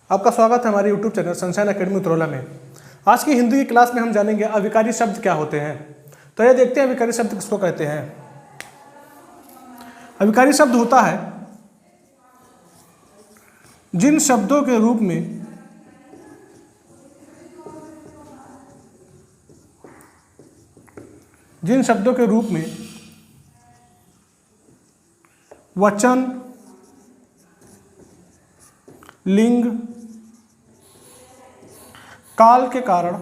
आपका स्वागत है हमारे YouTube channel sunshine academy Utraula में। आज की हिंदी की क्लास में हम जानेंगे अविकारी शब्द क्या होते हैं। तो ये देखते हैं अविकारी शब्द किसको कहते हैं। अविकारी शब्द होता है जिन शब्दों के रूप में वचन, लिंग, काल के कारण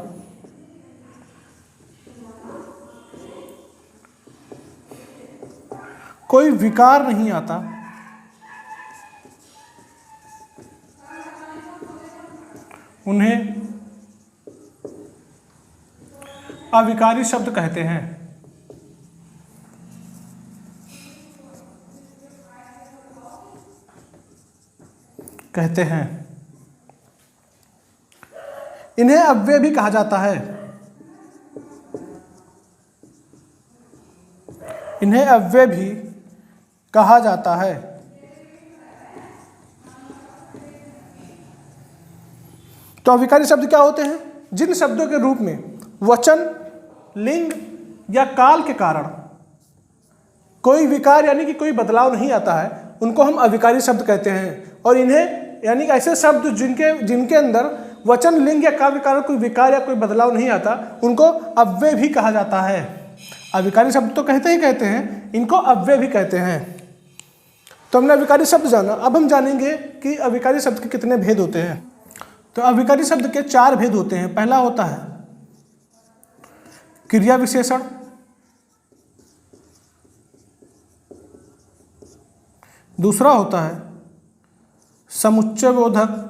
कोई विकार नहीं आता, उन्हें अविकारी शब्द कहते हैं। इन्हें अव्यय भी कहा जाता है। तो अविकारी शब्द क्या होते हैं? जिन शब्दों के रूप में वचन, लिंग या काल के कारण कोई विकार यानी कि कोई बदलाव नहीं आता है, उनको हम अविकारी शब्द कहते हैं। और इन्हें यानी ऐसे शब्द जिनके अंदर वचन, लिंग या काल के कारण कोई विकार या कोई बदलाव नहीं आता, उनको अव्यय भी कहा जाता है। अविकारी शब्द तो कहते हैं, इनको अव्यय भी कहते हैं। तो हमने अविकारी शब्द जाना। अब हम जानेंगे कि अविकारी शब्द के कितने भेद होते हैं। तो अविकारी शब्द के 4 भेद होते हैं। पहला होता है क्रिया विशेषण, दूसरा होता है समुच्चय बोधक,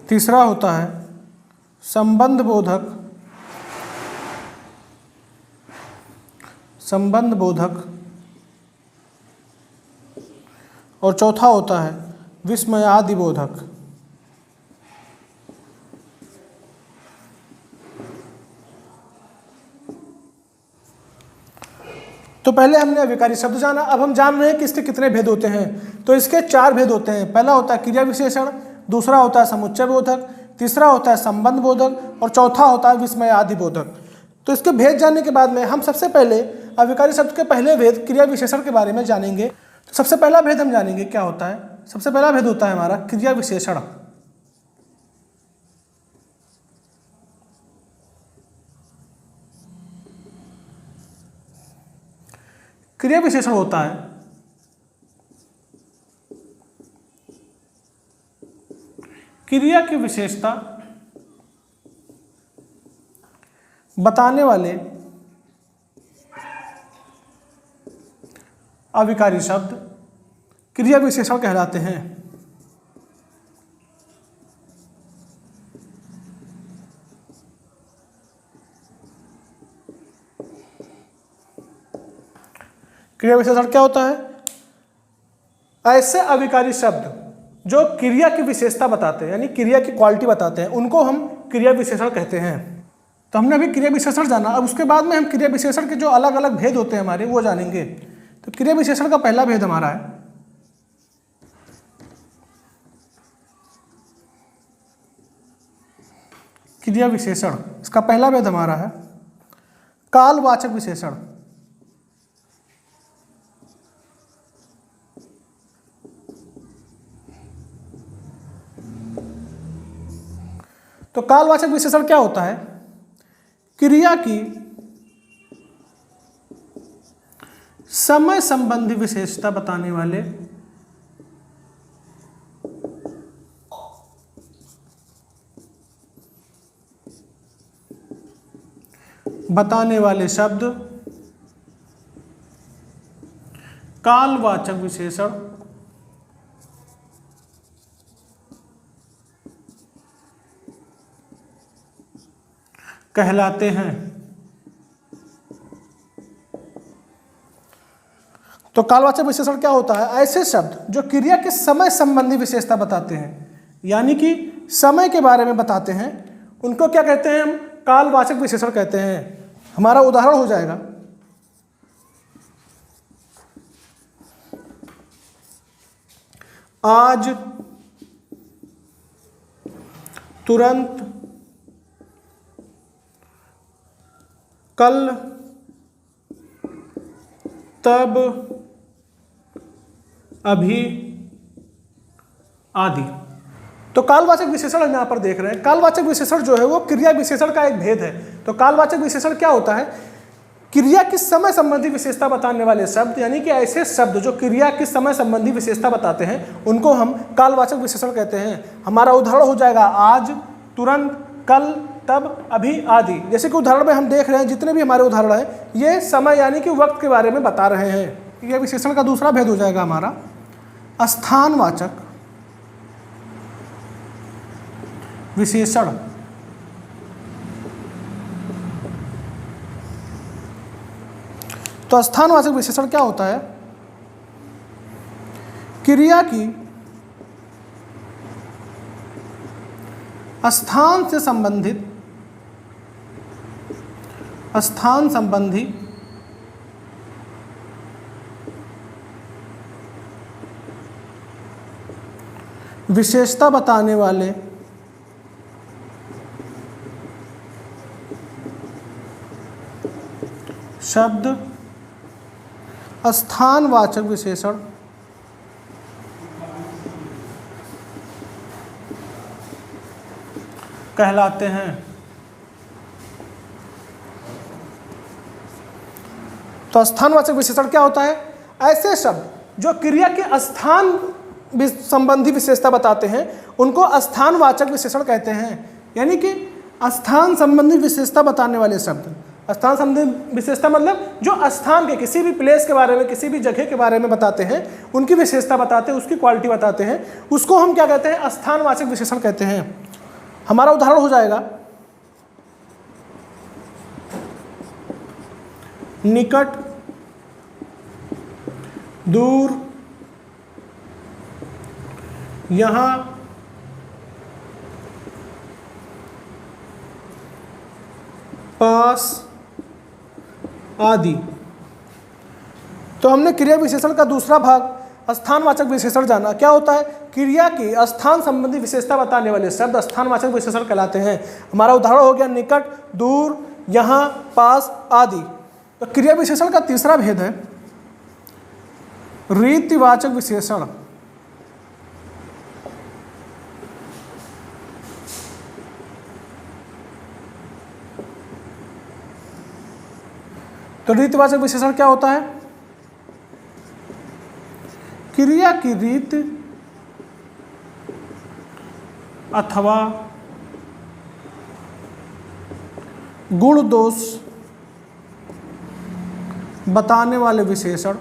तीसरा होता है संबंध बोधक, और चौथा होता है विस्मयादि बोधक। तो पहले हमने अविकारी शब्द जाना। अब हम जान रहे हैं कि इसके कितने भेद होते हैं। तो इसके 4 भेद होते हैं। पहला होता है क्रिया विशेषण, दूसरा होता है समुच्चय बोधक, तीसरा होता है संबंध बोधक और चौथा होता है विस्मयादि बोधक। तो इसके भेद जानने के बाद में हम सबसे पहले अविकारी शब्द के पहले भेद क्रिया विशेषण के बारे में जानेंगे। तो सबसे पहला भेद हम जानेंगे क्या होता है। सबसे पहला भेद होता है हमारा क्रिया विशेषण। क्रिया विशेषण होता है क्रिया की विशेषता बताने वाले अविकारी शब्द क्रिया विशेषण कहलाते हैं। क्रिया विशेषण क्या होता है? ऐसे अविकारी शब्द जो क्रिया की विशेषता बताते हैं, यानी क्रिया की क्वालिटी बताते हैं, उनको हम क्रिया विशेषण कहते हैं। तो हमने अभी क्रिया विशेषण जाना। अब उसके बाद में हम क्रिया विशेषण के जो अलग अलग भेद होते हैं हमारे, वो जानेंगे। तो क्रिया विशेषण का पहला भेद हमारा है क्रिया विशेषण। इसका पहला भेद हमारा है कालवाचक विशेषण। तो कालवाचक विशेषण क्या होता है? क्रिया की समय संबंधी विशेषता बताने वाले शब्द कालवाचक विशेषण कहलाते हैं। तो कालवाचक विशेषण क्या होता है? ऐसे शब्द जो क्रिया के समय संबंधी विशेषता बताते हैं, यानी कि समय के बारे में बताते हैं, उनको क्या कहते हैं? हम कालवाचक विशेषण कहते हैं। हमारा उदाहरण हो जाएगा आज, तुरंत, कल, तब, अभी आदि। तो कालवाचक विशेषण हम यहां पर देख रहे हैं। कालवाचक विशेषण जो है वो क्रिया विशेषण का एक भेद है। तो कालवाचक विशेषण क्या होता है? क्रिया की समय संबंधी विशेषता बताने वाले शब्द, यानी कि ऐसे शब्द जो क्रिया की समय संबंधी विशेषता बताते हैं उनको हम कालवाचक विशेषण कहते हैं। हमारा उदाहरण हो जाएगा आज, तुरंत, कल, तब, अभी आदि। जैसे कि उदाहरण में हम देख रहे हैं, जितने भी हमारे उदाहरण हैं ये समय यानी कि वक्त के बारे में बता रहे हैं। यह विशेषण का दूसरा भेद हो जाएगा हमारा स्थानवाचक विशेषण। तो स्थानवाचक विशेषण क्या होता है? क्रिया की स्थान से संबंधित, स्थान संबंधी विशेषता बताने वाले शब्द स्थानवाचक विशेषण कहलाते हैं। तो स्थानवाचक विशेषण क्या होता है? ऐसे शब्द जो क्रिया के स्थान संबंधी विशेषता बताते हैं उनको स्थानवाचक विशेषण कहते हैं। यानी कि स्थान संबंधी विशेषता बताने वाले शब्द। स्थान संबंधी विशेषता मतलब जो स्थान के किसी भी प्लेस के बारे में, किसी भी जगह के बारे में बताते हैं, उनकी विशेषता बताते हैं, उसकी क्वालिटी बताते हैं, उसको हम क्या कहते हैं? स्थानवाचक विशेषण कहते हैं। हमारा उदाहरण हो जाएगा निकट, दूर, यहाँ, पास आदि। तो हमने क्रिया विशेषण का दूसरा भाग स्थानवाचक विशेषण जाना। क्या होता है? क्रिया की स्थान संबंधी विशेषता बताने वाले शब्द स्थानवाचक विशेषण कहलाते हैं। हमारा उदाहरण हो गया निकट, दूर, यहाँ, पास आदि। तो क्रिया विशेषण का तीसरा भेद है रीतिवाचक विशेषण। तो रीतिवाचक विशेषण क्या होता है? क्रिया की रीत अथवा गुण दोष बताने वाले विशेषण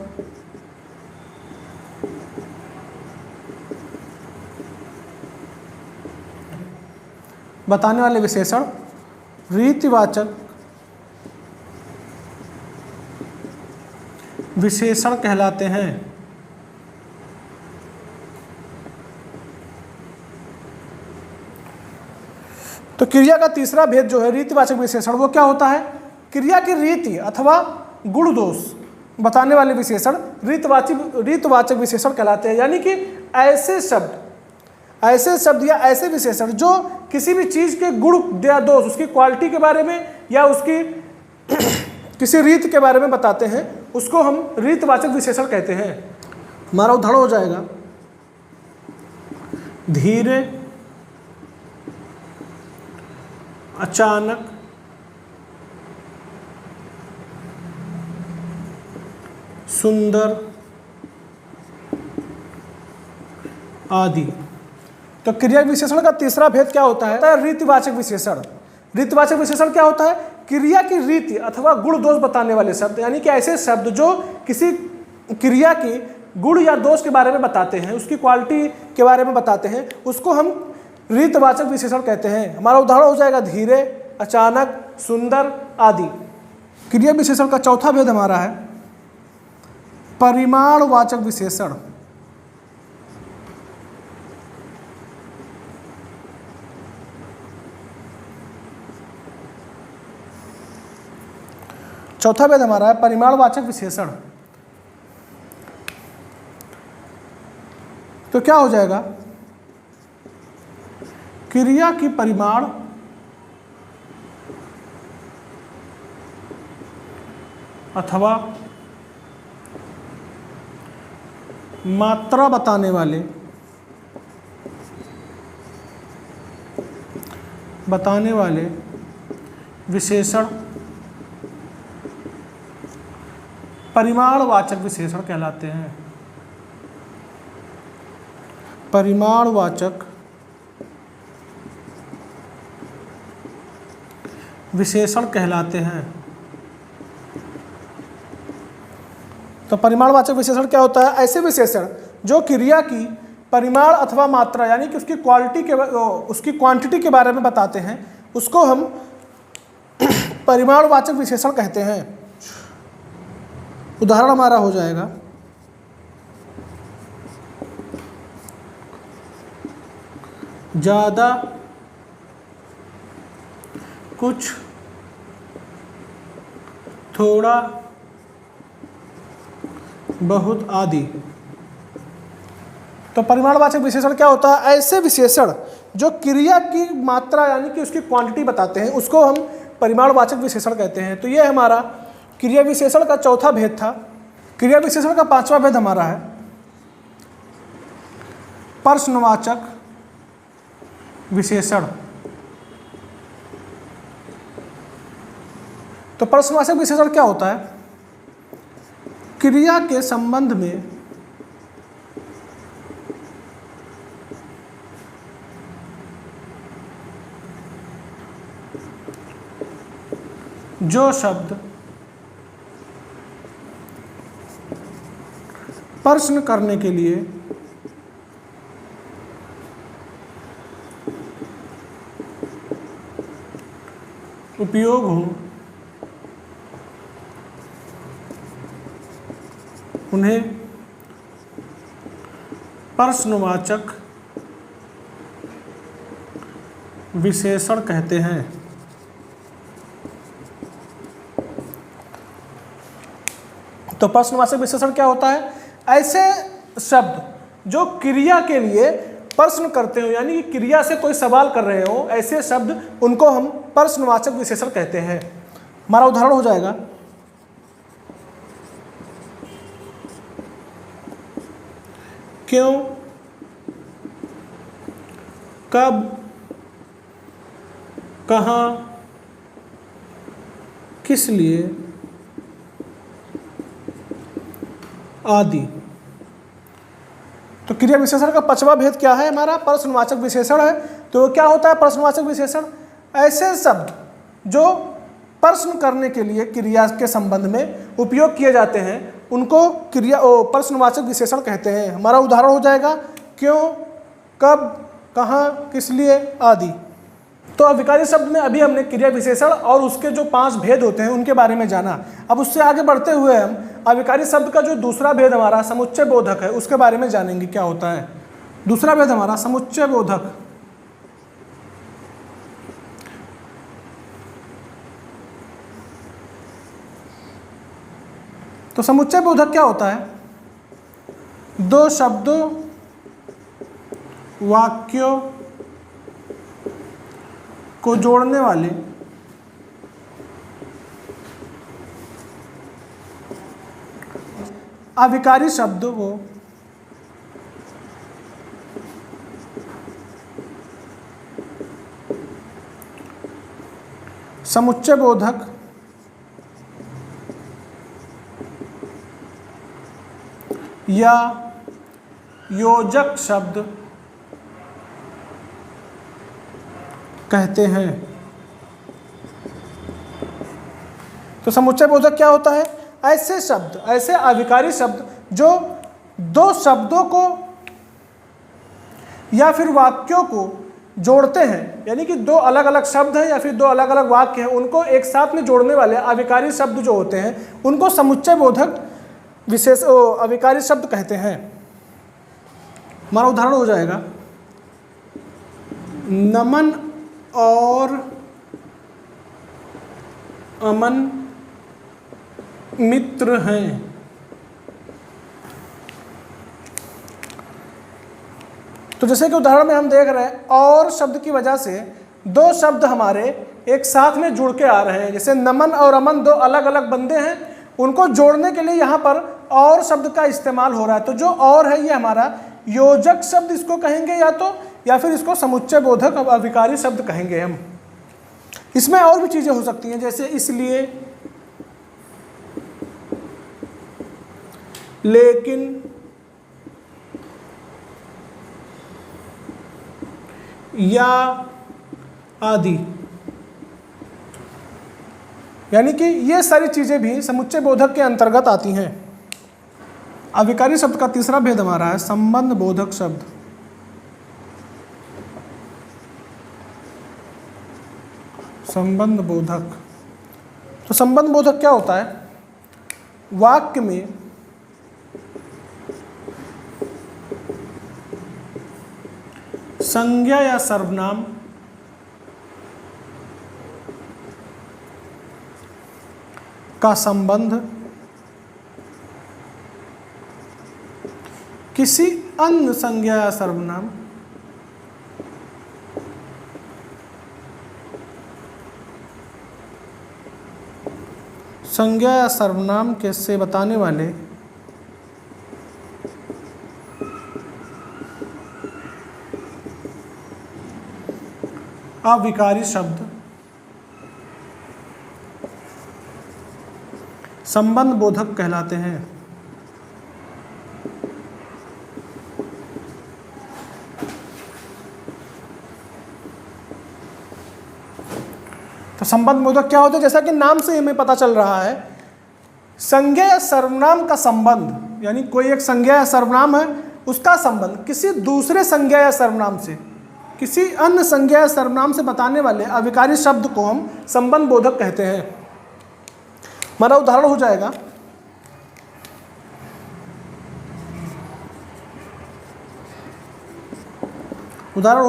रीतिवाचक विशेषण कहलाते हैं। तो क्रिया का तीसरा भेद जो है रीतिवाचक विशेषण, वो क्या होता है? क्रिया की रीति अथवा गुण दोष बताने वाले विशेषण रीतवाचक विशेषण कहलाते हैं। यानी कि ऐसे शब्द या ऐसे विशेषण जो किसी भी चीज के गुण या दोष, उसकी क्वालिटी के बारे में या उसकी किसी रीत के बारे में बताते हैं, उसको हम रीतवाचक विशेषण कहते हैं। हमारा उदाहरण हो जाएगा धीरे, अचानक, सुंदर आदि। तो क्रिया विशेषण का तीसरा भेद क्या होता है? रीतिवाचक विशेषण। रीतिवाचक विशेषण क्या होता है? क्रिया की रीति अथवा गुण दोष बताने वाले शब्द, यानी कि ऐसे शब्द जो किसी क्रिया की गुण या दोष के बारे में बताते हैं, उसकी क्वालिटी के बारे में बताते हैं, उसको हम रीतवाचक विशेषण कहते हैं। हमारा उदाहरण हो जाएगा धीरे, अचानक, सुंदर आदि। क्रिया विशेषण का चौथा भेद हमारा है परिमाणवाचक विशेषण। चौथा भेद हमारा है परिमाणवाचक विशेषण। तो तो क्या हो जाएगा, क्रिया की परिमाण अथवा मात्रा बताने वाले विशेषण परिमाणवाचक विशेषण कहलाते हैं। परिमाणवाचक विशेषण कहलाते हैं। तो परिमाणवाचक विशेषण क्या होता है, ऐसे विशेषण जो क्रिया की परिमाण अथवा मात्रा यानी कि उसकी क्वांटिटी के बारे में बताते हैं, उसको हम परिमाणवाचक विशेषण कहते हैं। उदाहरण हमारा हो जाएगा, ज़्यादा, कुछ, थोड़ा, बहुत आदि। तो परिमाणवाचक विशेषण क्या होता है, ऐसे विशेषण जो क्रिया की मात्रा यानी कि उसकी क्वांटिटी बताते हैं, उसको हम परिमाणवाचक विशेषण कहते हैं। तो ये हमारा क्रिया विशेषण का चौथा भेद था। क्रिया विशेषण का पांचवा भेद हमारा है प्रश्नवाचक विशेषण। तो प्रश्नवाचक विशेषण क्या होता है, क्रिया के संबंध में जो शब्द प्रश्न करने के लिए उपयोग हो, उन्हें प्रश्नवाचक विशेषण कहते हैं। तो प्रश्नवाचक विशेषण क्या होता है, ऐसे शब्द जो क्रिया के लिए प्रश्न करते हो यानी कि क्रिया से कोई सवाल कर रहे हो, ऐसे शब्द उनको हम प्रश्नवाचक विशेषण कहते हैं। हमारा उदाहरण हो जाएगा, क्यों, कब, कहाँ, किस लिए आदि। तो क्रिया विशेषण का पांचवा भेद क्या है, हमारा प्रश्नवाचक विशेषण है। तो क्या होता है प्रश्नवाचक विशेषण, ऐसे शब्द जो प्रश्न करने के लिए क्रिया के संबंध में उपयोग किए जाते हैं, उनको प्रश्नवाचक विशेषण कहते हैं। हमारा उदाहरण हो जाएगा, क्यों, कब, कहाँ, किस लिए आदि। तो अविकारी शब्द में अभी हमने क्रिया विशेषण और उसके जो 5 भेद होते हैं उनके बारे में जाना। अब उससे आगे बढ़ते हुए हम अविकारी शब्द का जो दूसरा भेद हमारा समुच्चय बोधक है उसके बारे में जानेंगे क्या होता है। दूसरा भेद हमारा समुच्चय बोधक। तो समुच्चय बोधक क्या होता है, दो शब्दों, वाक्यों को जोड़ने वाले अविकारी शब्दों को समुच्चय बोधक या योजक शब्द कहते हैं। तो समुच्चय बोधक क्या होता है, ऐसे शब्द, ऐसे अविकारी शब्द जो दो शब्दों को या फिर वाक्यों को जोड़ते हैं, यानी कि दो अलग अलग शब्द हैं या फिर दो अलग अलग वाक्य हैं, उनको एक साथ में जोड़ने वाले अविकारी शब्द जो होते हैं उनको समुच्चय बोधक विशेष अविकारी शब्द कहते हैं। हमारा उदाहरण हो जाएगा, नमन और अमन मित्र हैं। तो जैसे कि उदाहरण में हम देख रहे हैं और शब्द की वजह से दो शब्द हमारे एक साथ में जुड़ के आ रहे हैं। जैसे नमन और अमन दो अलग अलग बंदे हैं, उनको जोड़ने के लिए यहाँ पर और शब्द का इस्तेमाल हो रहा है। तो जो और है ये हमारा योजक शब्द इसको कहेंगे या फिर इसको समुच्चय बोधक अविकारी शब्द कहेंगे हम। इसमें और भी चीजें हो सकती हैं, जैसे इसलिए, लेकिन, या आदि। यानी कि ये सारी चीजें भी समुच्चय बोधक के अंतर्गत आती हैं। अविकारी शब्द का तीसरा भेद हमारा है संबंध बोधक शब्द। संबंध बोधक। तो संबंध बोधक क्या होता है? वाक्य में संज्ञा या सर्वनाम का संबंध किसी अन्य संज्ञा या सर्वनाम या सर्वनाम के से बताने वाले अविकारी शब्द संबंध बोधक कहलाते हैं। तो संबंध बोधक क्या होते हैं? जैसा कि नाम से हमें पता चल रहा है, संज्ञा या सर्वनाम का संबंध, यानी कोई एक संज्ञा या सर्वनाम है, उसका संबंध किसी दूसरे संज्ञा या सर्वनाम से, किसी अन्य संज्ञा या सर्वनाम से बताने वाले अविकारी शब्द को हम संबंध बोधक कहते हैं। हमारा उदाहरण हो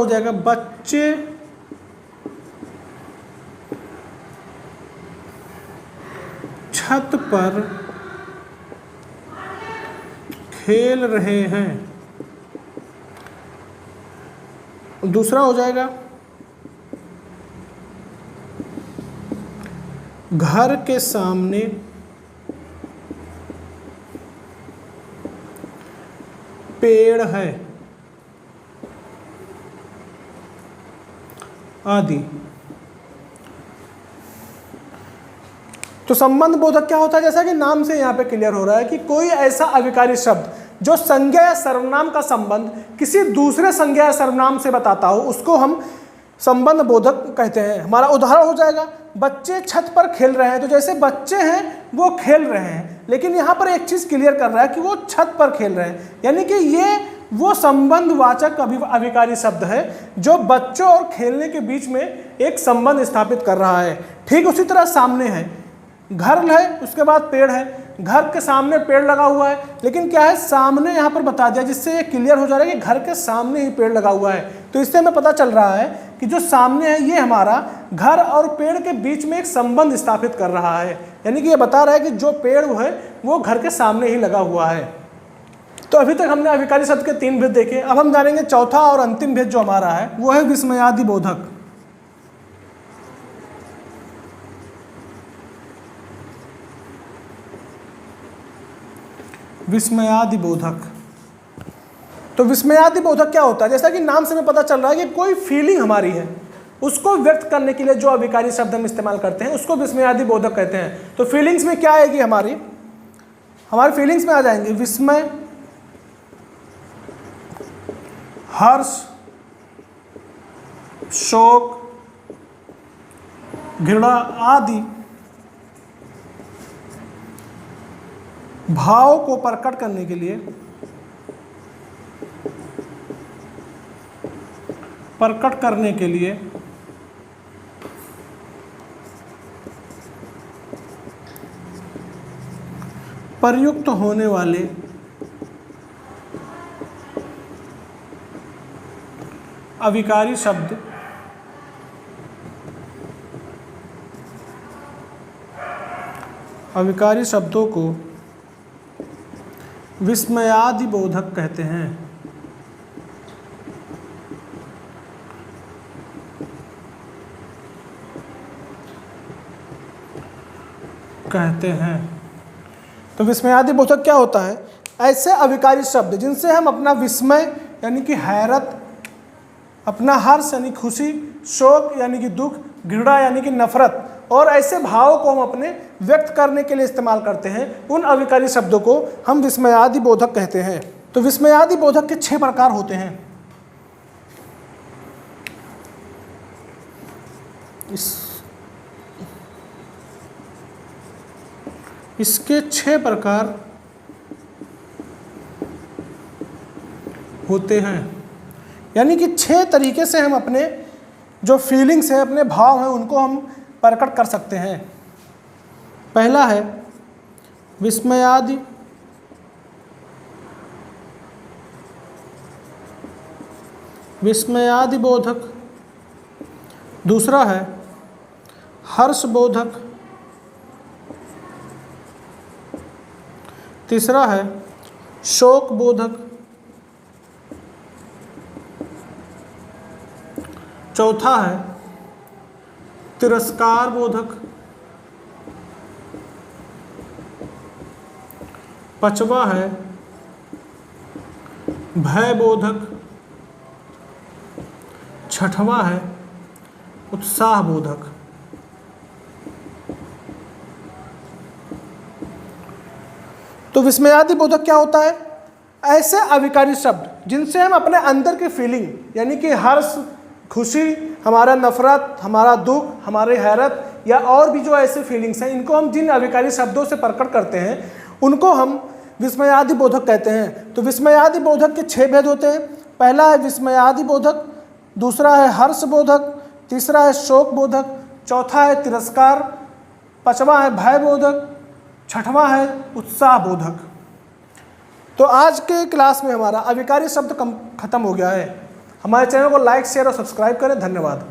जाएगा, बच्चे छत पर खेल रहे हैं। दूसरा हो जाएगा, घर के सामने पेड़ है आदि। तो संबंध बोधक क्या होता है? जैसा कि नाम से यहाँ पे क्लियर हो रहा है कि कोई ऐसा अविकारी शब्द जो संज्ञा या सर्वनाम का संबंध किसी दूसरे संज्ञा या सर्वनाम से बताता हो, उसको हम संबंध बोधक कहते हैं। हमारा उदाहरण हो जाएगा, बच्चे छत पर खेल रहे हैं। तो जैसे बच्चे हैं वो खेल रहे हैं, लेकिन यहाँ पर एक चीज क्लियर कर रहा है कि वो छत पर खेल रहे हैं, यानी कि ये वो संबंधवाचक अविकारी शब्द है जो बच्चों और खेलने के बीच में एक संबंध स्थापित कर रहा है। ठीक उसी तरह सामने है, घर है, उसके बाद पेड़ है, घर के सामने पेड़ लगा हुआ है, लेकिन क्या है, सामने यहाँ पर बता दिया, जिससे ये क्लियर हो जा रहा है कि घर के सामने ही पेड़ लगा हुआ है। तो इससे हमें पता चल रहा है कि जो सामने है ये हमारा घर और पेड़ के बीच में एक संबंध स्थापित कर रहा है, यानी कि ये बता रहा है कि जो पेड़ है वो घर के सामने ही लगा हुआ है। तो अभी तक हमने अविकारी शब्द के 3 भेद देखे। अब हम जानेंगे चौथा और अंतिम भेद जो हमारा है, वो है विस्मयादि बोधक। विस्मयादि बोधक। तो विस्मयादि बोधक क्या होता है? जैसा कि नाम से हमें पता चल रहा है कि कोई फीलिंग हमारी है, उसको व्यक्त करने के लिए जो अविकारी शब्द हम इस्तेमाल करते हैं उसको विस्मयादि बोधक कहते हैं। तो फीलिंग्स में क्या आएगी? हमारी फीलिंग्स में आ जाएंगे विस्मय, हर्ष, शोक, घृणा आदि भाव को प्रकट करने के लिए प्रयुक्त होने वाले अविकारी शब्द अविकारी शब्दों को विस्मयादि बोधक कहते हैं। कहते हैं। तो विस्मयादि बोधक क्या होता है? ऐसे अविकारी शब्द जिनसे हम अपना विस्मय यानी कि हैरत, अपना हर्ष यानी खुशी, शोक यानी कि दुख, घृणा यानी कि नफरत और ऐसे भावों को हम अपने व्यक्त करने के लिए इस्तेमाल करते हैं, उन अविकारी शब्दों को हम विस्मयादि बोधक कहते हैं। तो विस्मयादि बोधक के 6 प्रकार होते हैं। इसके 6 प्रकार होते हैं, यानी कि 6 तरीके से हम अपने जो फीलिंग्स हैं, अपने भाव हैं, उनको हम प्रकट कर सकते हैं। पहला है विस्मयादि बोधक, दूसरा है हर्ष बोधक, तीसरा है शोक बोधक, चौथा है तिरस्कार बोधक, पांचवा है भय बोधक, छठवां है उत्साह बोधक। तो विस्मयादि बोधक क्या होता है? ऐसे अविकारी शब्द जिनसे हम अपने अंदर की फीलिंग यानी कि हर्ष, खुशी, हमारा नफरत, हमारा दुख, हमारी हैरत या और भी जो ऐसे फीलिंग्स हैं, इनको हम जिन अविकारी शब्दों से प्रकट करते हैं उनको हम विस्मयादि बोधक कहते हैं। तो विस्मयादि बोधक के 6 भेद होते हैं। पहला है विस्मयादि बोधक, दूसरा है हर्ष बोधक, तीसरा है शोक बोधक, चौथा है तिरस्कार, पांचवा है भय बोधक, छठवां है उत्साह बोधक। तो आज के क्लास में हमारा अविकारी शब्द खत्म हो गया है। हमारे चैनल को लाइक, शेयर और सब्सक्राइब करें। धन्यवाद।